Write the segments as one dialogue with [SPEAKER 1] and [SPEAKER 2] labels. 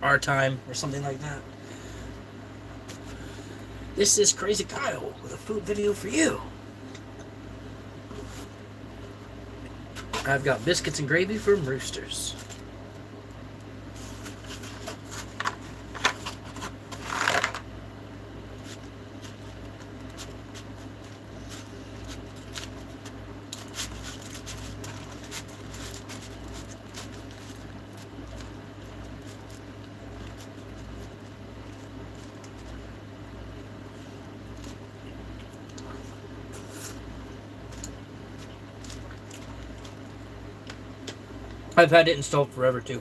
[SPEAKER 1] our time or something like that. This is Crazy Kyle with a food video for you. I've got biscuits and gravy from Roosters. I've had it installed forever too.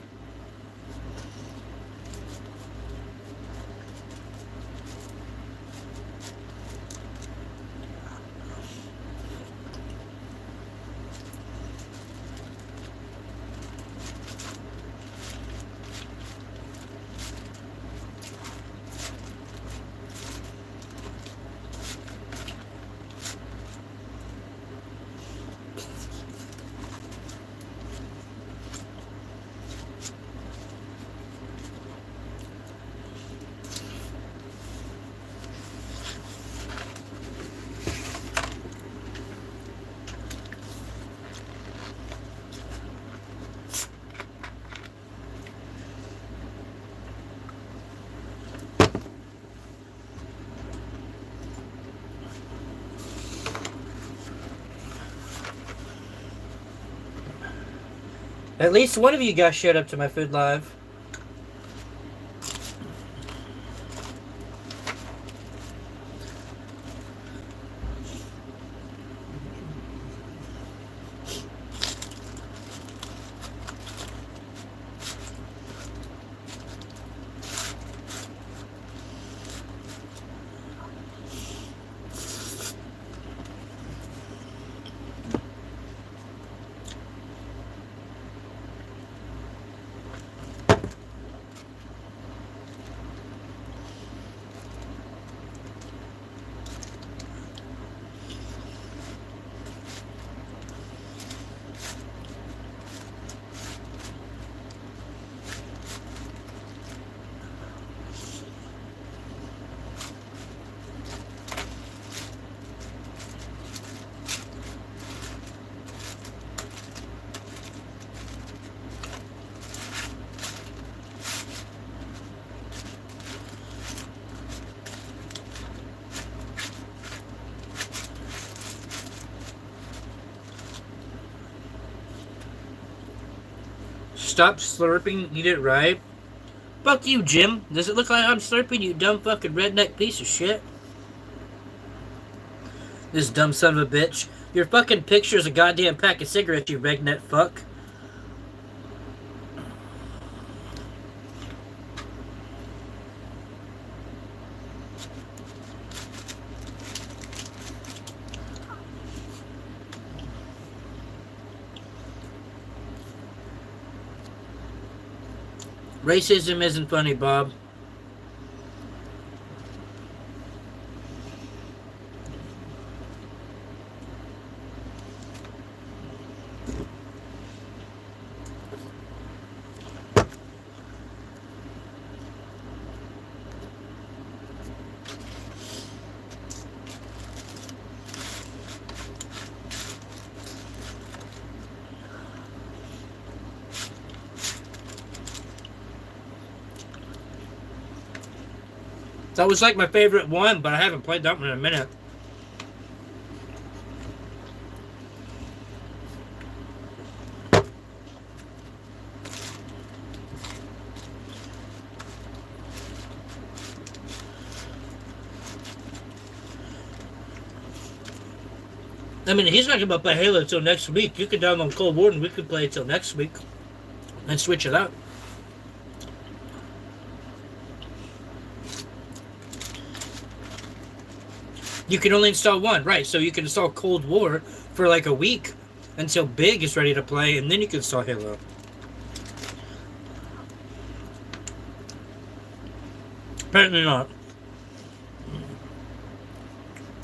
[SPEAKER 1] At least one of you guys showed up to my food live. Stop slurping, eat it right. Fuck you, Jim. Does it look like I'm slurping, you dumb fucking redneck piece of shit? This dumb son of a bitch. Your fucking picture's a goddamn pack of cigarettes, you redneck fuck. Racism isn't funny, Bob. That was like my favorite one, but I haven't played that one in a minute. I mean, he's not going to play Halo until next week. You can download Cold War and we could play it till next week and switch it up. You can only install one, right? So you can install Cold War for like a week until Big is ready to play, and then you can install Halo. Apparently not.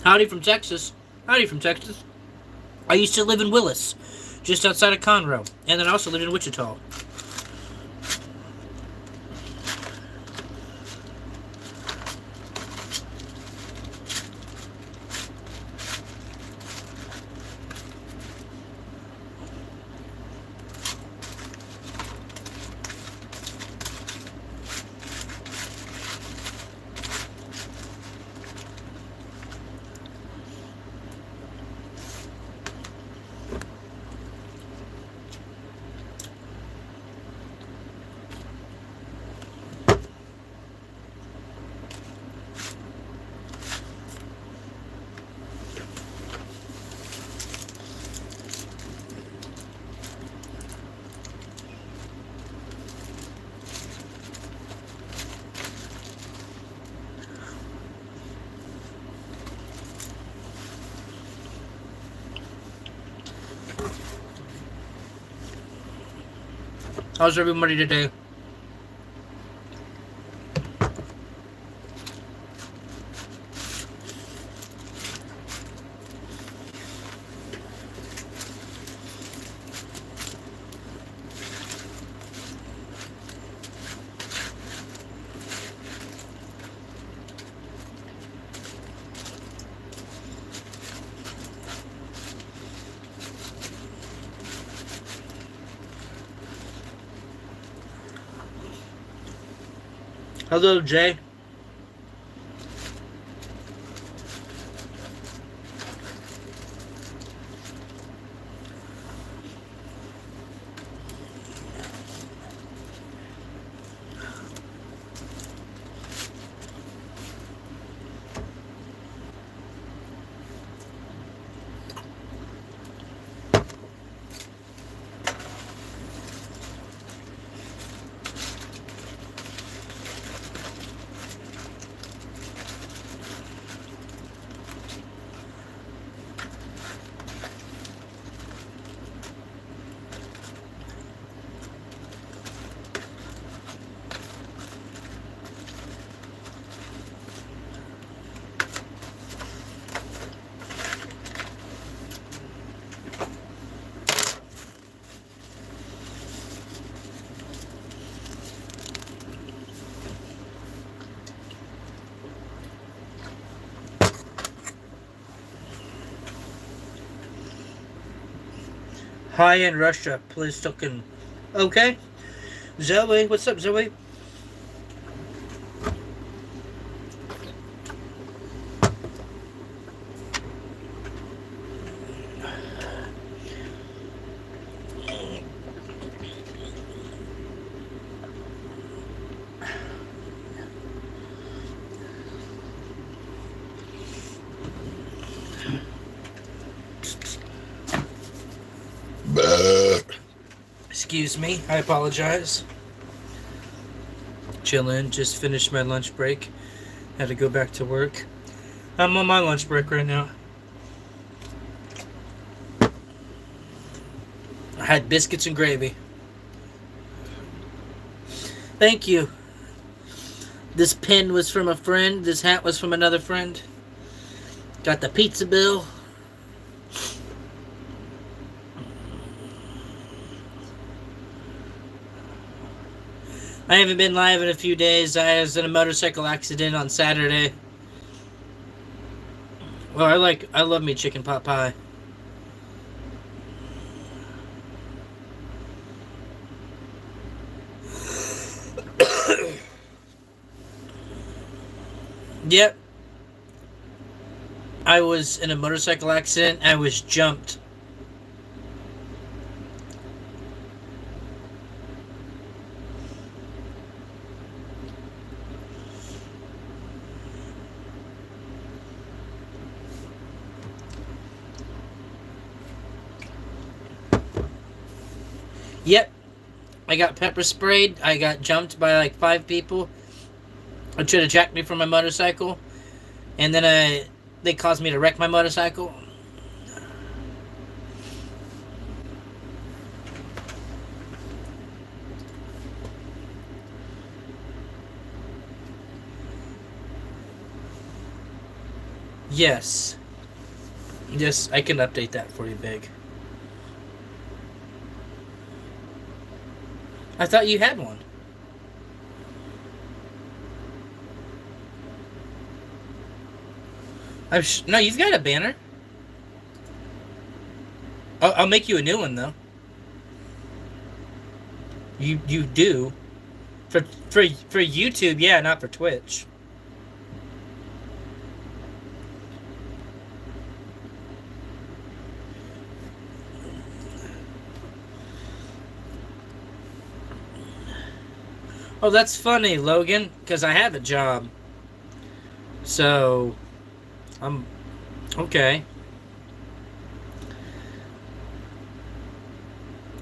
[SPEAKER 1] Howdy from Texas. Howdy from Texas. I used to live in Willis, just outside of Conroe, and then I also lived in Wichita. How's everybody today? Hello, Jay. Hi in Russia, please token. Okay. Zoe, what's up, Zoe? Excuse me, I apologize. Chillin', just finished my lunch break. Had to go back to work. I'm on my lunch break right now. I had biscuits and gravy. Thank you. This pen was from a friend. This hat was from another friend. Got the pizza bill. I haven't been live in a few days. I was in a motorcycle accident on Saturday. Well, I love me chicken pot pie. Yep. I was in a motorcycle accident. I was jumped. Yep. I got pepper sprayed. I got jumped by like 5 people. They tried to jack me from my motorcycle. And then they caused me to wreck my motorcycle. Yes. Yes, I can update that for you, Big. I thought you had one. No, you've got a banner. I'll make you a new one though. You do for YouTube, yeah, not for Twitch. Oh, that's funny, Logan, because I have a job. So, I'm okay.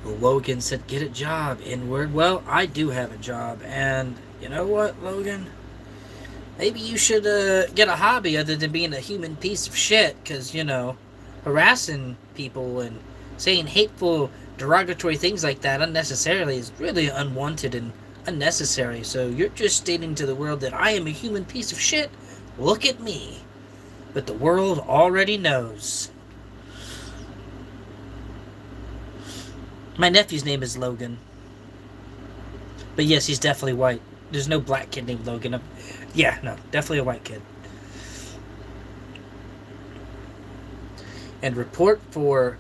[SPEAKER 1] Logan said, get a job, N-word. Well, I do have a job, and you know what, Logan? Maybe you should get a hobby other than being a human piece of shit, because, harassing people and saying hateful derogatory things like that unnecessarily is really unwanted and unnecessary. So you're just stating to the world that I am a human piece of shit. Look at me. But the world already knows. My nephew's name is Logan. But yes, he's definitely white. There's no black kid named Logan. Yeah, no, definitely a white kid. And report for...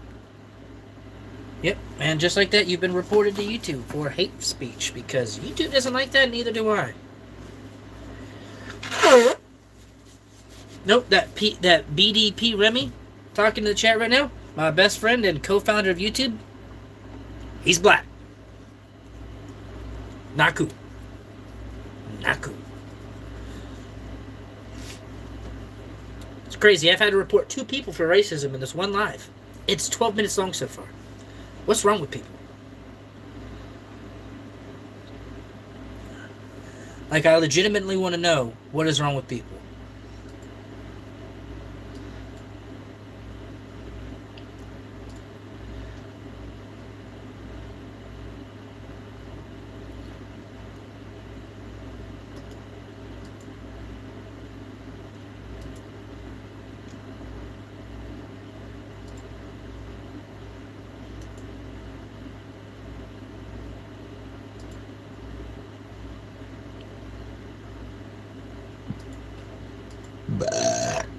[SPEAKER 1] Yep, and just like that, you've been reported to YouTube for hate speech, because YouTube doesn't like that, neither do I. Nope, that BDP Remy talking to the chat right now, my best friend and co-founder of YouTube, he's black. Not cool. Not cool. It's crazy. I've had to report 2 people for racism in this one live. It's 12 minutes long so far. What's wrong with people? Like, I legitimately want to know what is wrong with people.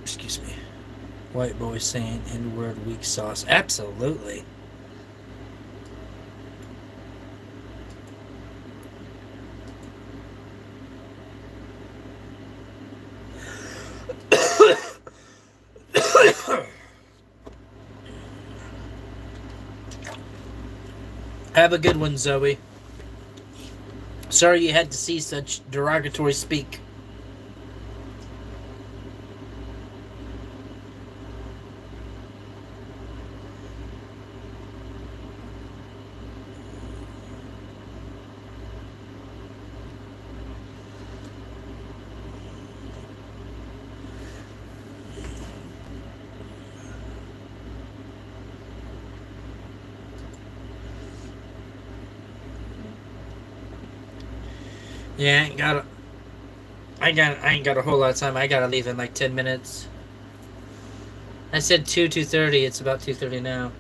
[SPEAKER 1] Excuse me. White boy saying N-word weak sauce. Absolutely. Have a good one, Zoe. Sorry you had to see such derogatory speak. Yeah, I ain't got a whole lot of time. I gotta leave in like 10 minutes. I said 2:30. It's about 2:30 now.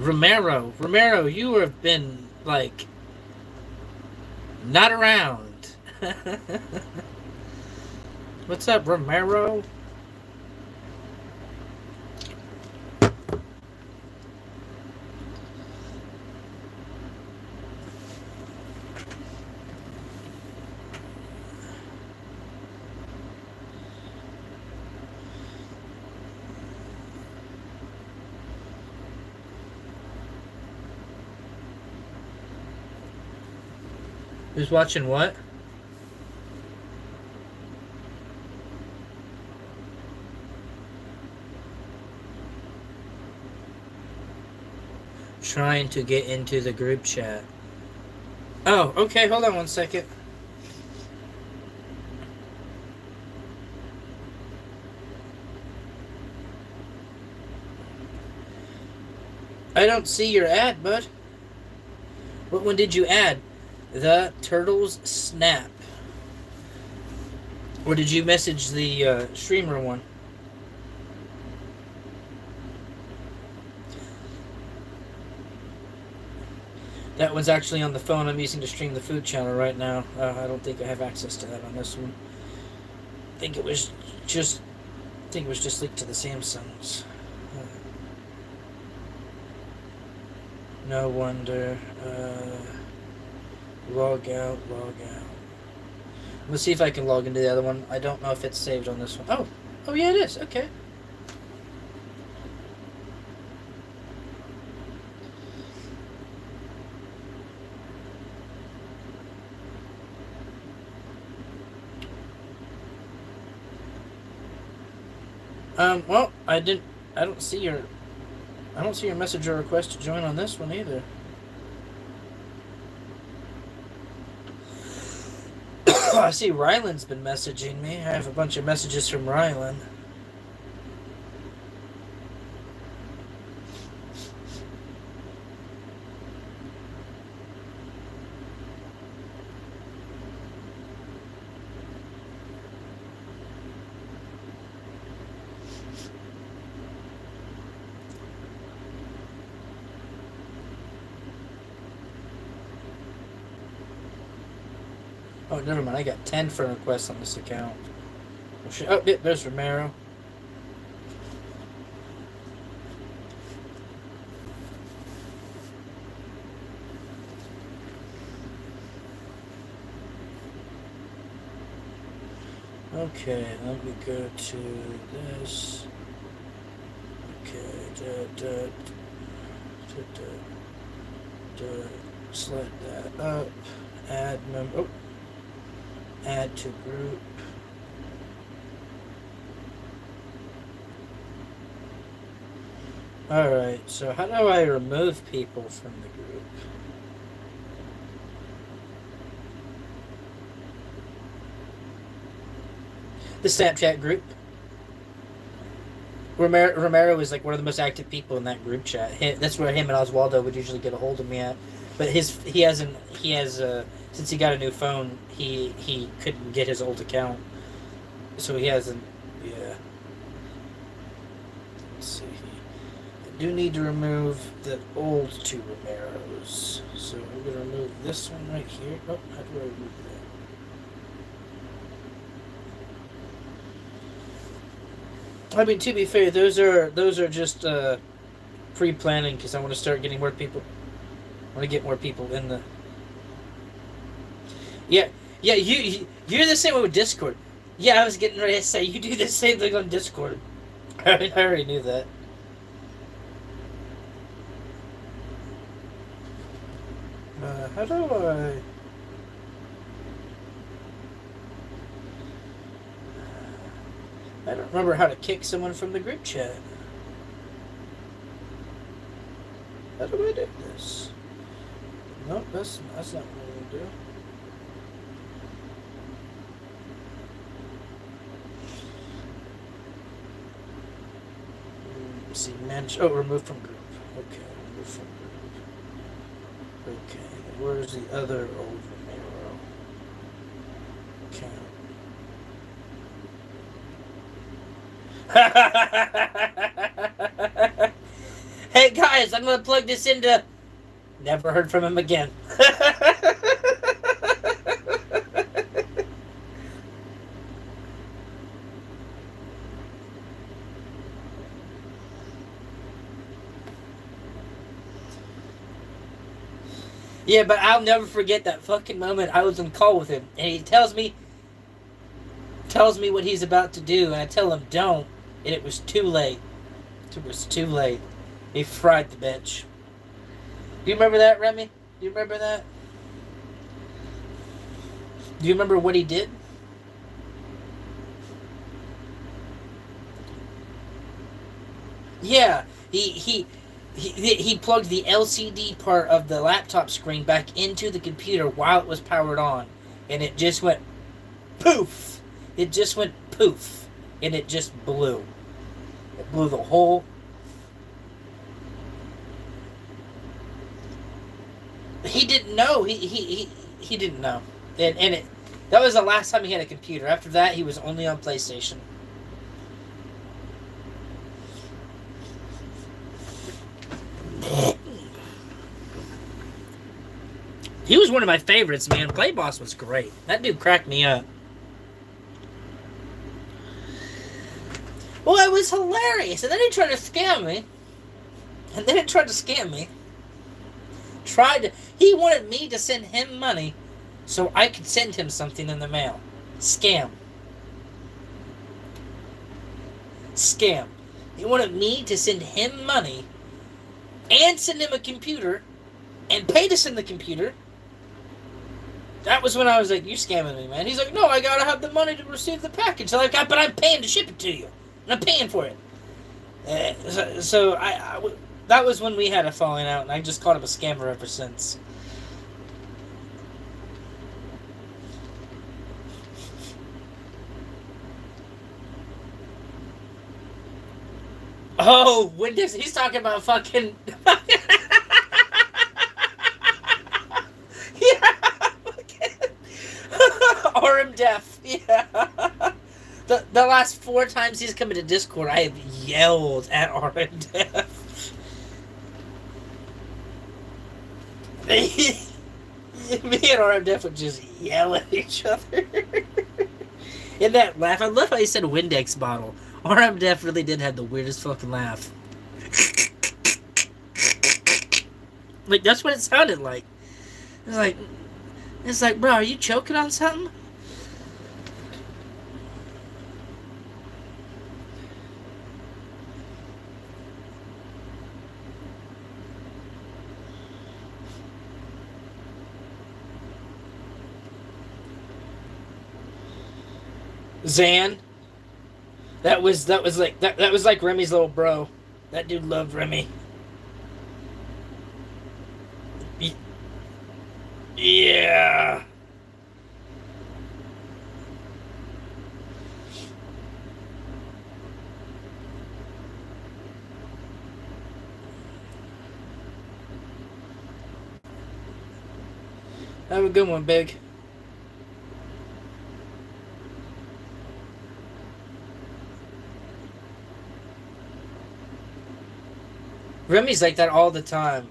[SPEAKER 1] Romero, you have been, like, not around. What's up, Romero? Who's watching what? Trying to get into the group chat. Oh, okay, hold on one second. I don't see your ad, bud. What one did you add? The Turtles Snap. Or did you message the streamer one? That one's actually on the phone I'm using to stream the food channel right now. I don't think I have access to that on this one. I think it was just linked to the Samsungs. No wonder. Log out. Let's see if I can log into the other one. I don't know if it's saved on this one. Oh yeah, it is. Okay. Well, I didn't. I don't see your. I don't see your message or request to join on this one either. I see Ryland's been messaging me. I have a bunch of messages from Ryland. Oh, never mind. I got 10 friend requests on this account. Oh, yeah, there's Romero. Okay, let me go to this. Okay, select that up. Add member. Oh, add to group. Alright, so how do I remove people from the group? The Snapchat group. Romero is like one of the most active people in that group chat. That's where him and Oswaldo would usually get a hold of me at. But since he got a new phone, he couldn't get his old account, so he hasn't. Yeah. Let's see. I do need to remove the old two Romeros, so I'm gonna remove this one right here. Oh, how do I remove that? I mean, to be fair, those are just pre-planning because I want to start getting more people. I want to get more people in the. Yeah, you're the same way with Discord. Yeah, I was getting ready to say you do the same thing on Discord. I already knew that. How do I don't remember how to kick someone from the group chat. How do I do this? Nope, that's not what I do. Let's see, manage. Oh, remove from group. Okay, remove from group. Okay, where's the other old Romero? Hey guys, I'm gonna plug this into. Never heard from him again. Yeah, but I'll never forget that fucking moment. I was on call with him, and he tells me what he's about to do, and I tell him don't, and it was too late. It was too late. He fried the bitch. Do you remember that, Remy? Do you remember that? Do you remember what he did? Yeah, he plugged the LCD part of the laptop screen back into the computer while it was powered on, and it just went poof. It just went poof, and it just blew. It blew the whole. He didn't know. He didn't know, and that was the last time he had a computer. After that, he was only on PlayStation. He was one of my favorites, man. Playboss was great. That dude cracked me up. Well, it was hilarious. And then he tried to scam me. He wanted me to send him money so I could send him something in the mail. Scam. He wanted me to send him money and send him a computer and pay to send the computer. That was when I was like, "You scamming me, man." He's like, "No, I gotta have the money to receive the package." I'm like, "But I'm paying to ship it to you. I'm paying for it. That was when we had a falling out, and I just called him a scammer ever since. Oh, Windex, he's talking about fucking... yeah, RM Def, yeah. The last 4 times he's come into Discord, I have yelled at RM Def. Me and RM Def would just yell at each other. In that laugh, I love how he said Windex bottle. RM Def really did have the weirdest fucking laugh. Like, that's what it sounded like. It's like, bro, are you choking on something? Zan. That was like Remy's little bro. That dude loved Remy. Yeah. Have a good one, Big. Remy's like that all the time.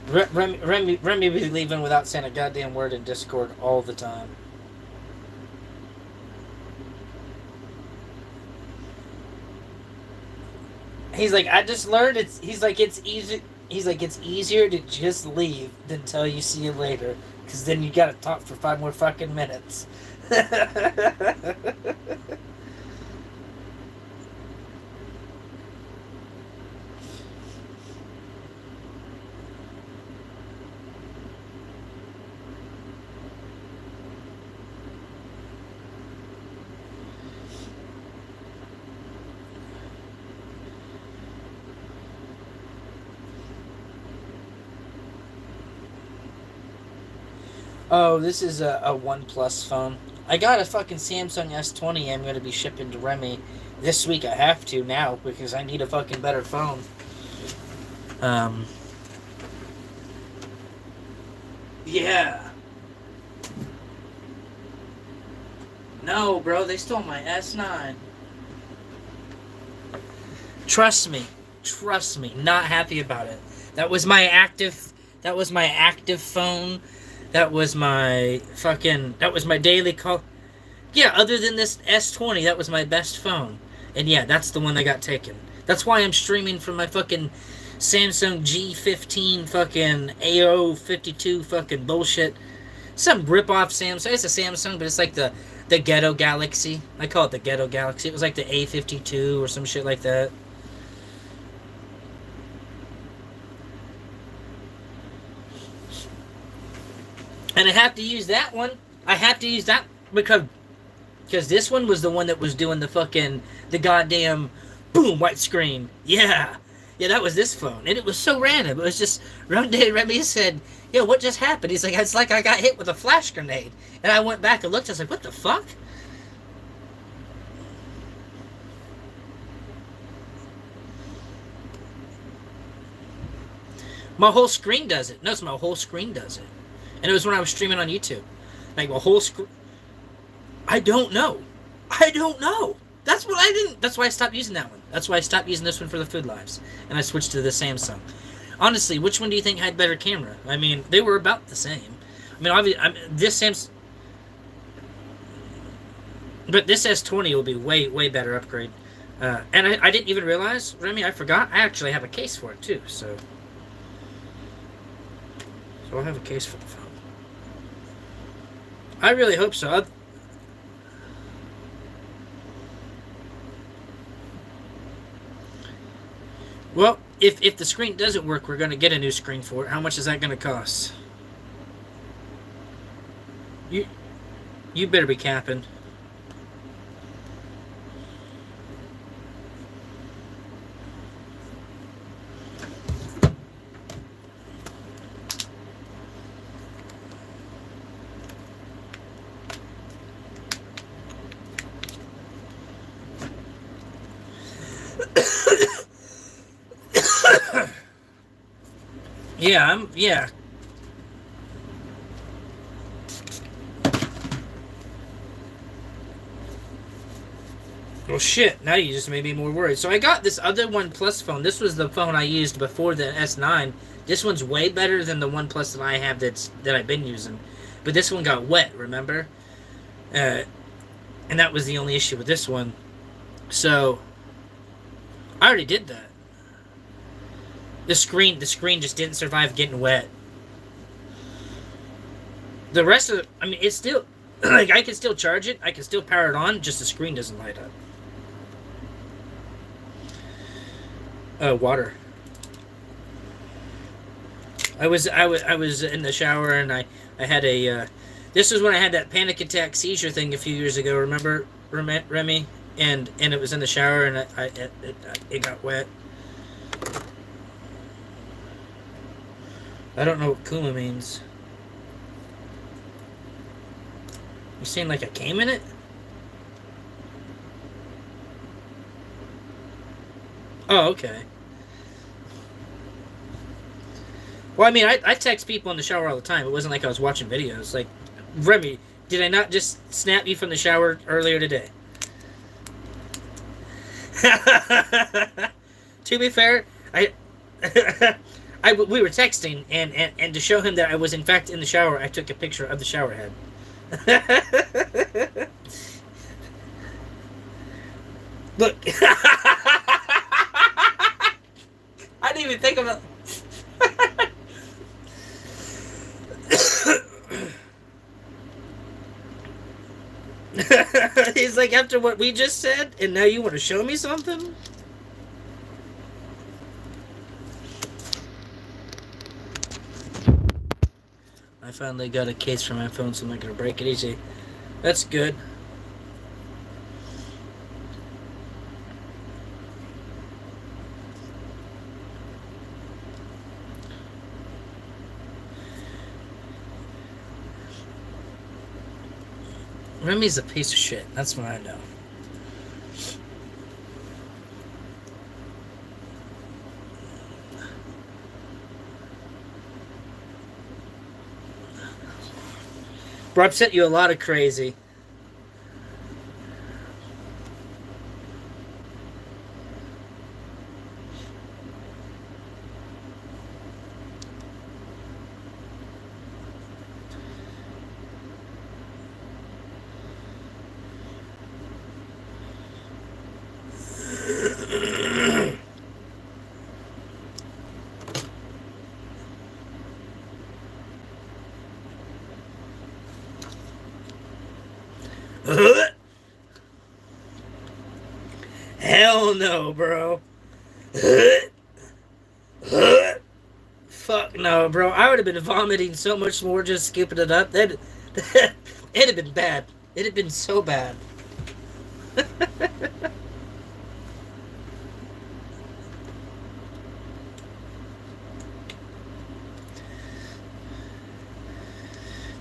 [SPEAKER 1] Remy be leaving without saying a goddamn word in Discord all the time. He's like, I just learned it's. He's like, it's easy. He's like, it's easier to just leave than tell you see you later, because then you gotta talk for 5 more fucking minutes. Oh, this is a OnePlus phone. I got a fucking Samsung S20 I'm going to be shipping to Remy this week. I have to now because I need a fucking better phone. Yeah. No, bro, they stole my S9. Trust me. Trust me. Not happy about it. That was my active phone. That was my daily call. Yeah, other than this S20, that was my best phone. And yeah, that's the one that got taken. That's why I'm streaming from my fucking Samsung G15 fucking AO52 fucking bullshit. Some rip-off Samsung. It's a Samsung, but it's like the Ghetto Galaxy. I call it the Ghetto Galaxy. It was like the A52 or some shit like that. And I have to use that one. I have to use that because this one was the one that was doing the goddamn boom white screen. Yeah. Yeah, that was this phone. And it was so random. It was just one day Remy said, "Yo, what just happened?" He's like, "It's like I got hit with a flash grenade." And I went back and looked. I was like, "What the fuck?" My whole screen does it. No, it's my whole screen does it. And it was when I was streaming on YouTube. Like, my whole screen... I don't know. I don't know. That's what I didn't... That's why I stopped using that one. That's why I stopped using this one for the Food Lives. And I switched to the Samsung. Honestly, which one do you think had better camera? I mean, they were about the same. I mean, obviously, this Samsung... But this S20 will be way, way better upgrade. And I didn't even realize, Remy, I forgot, I actually have a case for it, too, so... So I'll have a case for the phone. I really hope so. Well, if the screen doesn't work, we're going to get a new screen for it. How much is that going to cost? You better be capping. Yeah. Well, shit. Now you just made me more worried. So I got this other OnePlus phone. This was the phone I used before the S9. This one's way better than the OnePlus that I have that I've been using. But this one got wet. Remember? Uh, and that was the only issue with this one. So I already did that. The screen just didn't survive getting wet. The rest of, I mean, it's still like I can still charge it. I can still power it on. Just the screen doesn't light up. Water. I was in the shower and I had a. This was when I had that panic attack seizure thing a few years ago. Remember, Remy? And it was in the shower and it got wet. I don't know what Kuma means. You saying like I came in it? Oh, okay. Well, I mean, I text people in the shower all the time. It wasn't like I was watching videos. Like, Remy, did I not just snap you from the shower earlier today? To be fair, we were texting, and to show him that I was in fact in the shower, I took a picture of the shower head. Look, I didn't even think about. He's like, after what we just said, and now you want to show me something? I finally got a case for my phone, so I'm not gonna break it easy. That's good. Remy's a piece of shit. That's what I know. Bro, I've sent you a lot of crazy. Hell no, bro. Fuck no, bro. I would have been vomiting so much more just skipping it up. It'd have been bad. It'd have been so bad.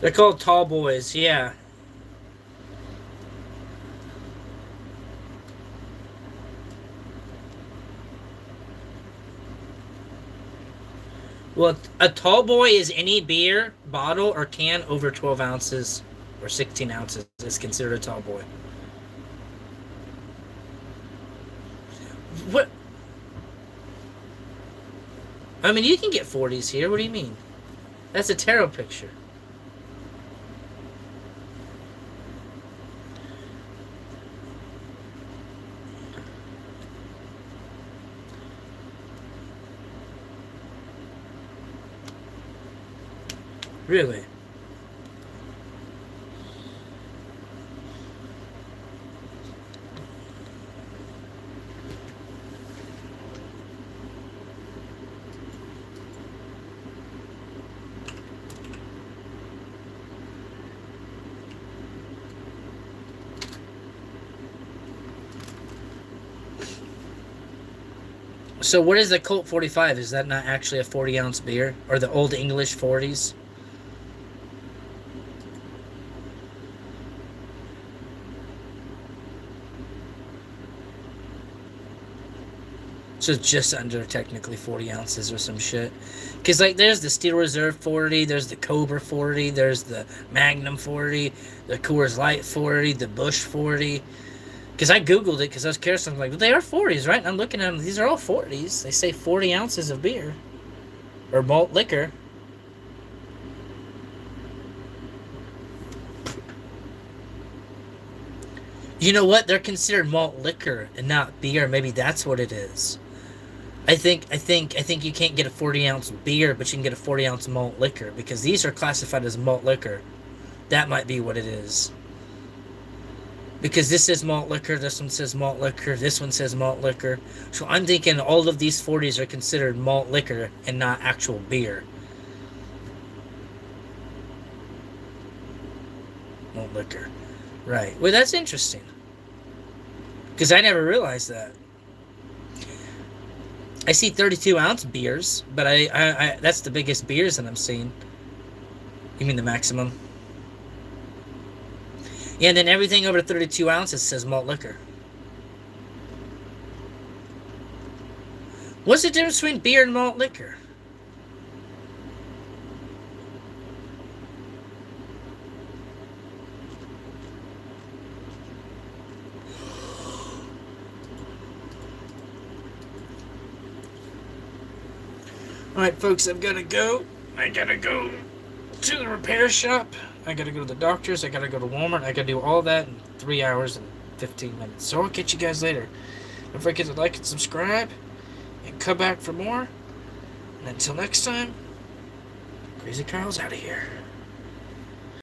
[SPEAKER 1] They're called tall boys, yeah. Well, a tall boy is any beer, bottle, or can over 12 ounces or 16 ounces is considered a tall boy. What? I mean, you can get 40s here. What do you mean? That's a tarot picture. Really? So what is the Colt 45? Is that not actually a 40-ounce beer? Or the Old English 40s? So it's just under technically 40 ounces or some shit. Because, like, there's the Steel Reserve 40, there's the Cobra 40, there's the Magnum 40, the Coors Light 40, the Bush 40. Because I Googled it because I was curious. I'm like, well, they are 40s, right? And I'm looking at them. These are all 40s. They say 40 ounces of beer. Or malt liquor. You know what? They're considered malt liquor and not beer. Maybe that's what it is. I think you can't get a 40-ounce beer, but you can get a 40-ounce malt liquor because these are classified as malt liquor. That might be what it is. Because this says malt liquor, this one says malt liquor, this one says malt liquor. So I'm thinking all of these 40s are considered malt liquor and not actual beer. Malt liquor. Right. Well, that's interesting. Because I never realized that. I see 32-ounce beers, but I that's the biggest beers that I'm seeing. You mean the maximum? Yeah, and then everything over 32 ounces says malt liquor. What's the difference between beer and malt liquor? Alright, folks, I've got to go. I gotta go to the repair shop. I gotta go to the doctor's. I gotta go to Walmart. I gotta do all that in 3 hours and 15 minutes. So I'll catch you guys later. Don't forget to like and subscribe. And come back for more. And until next time, Crazy Carl's out of here.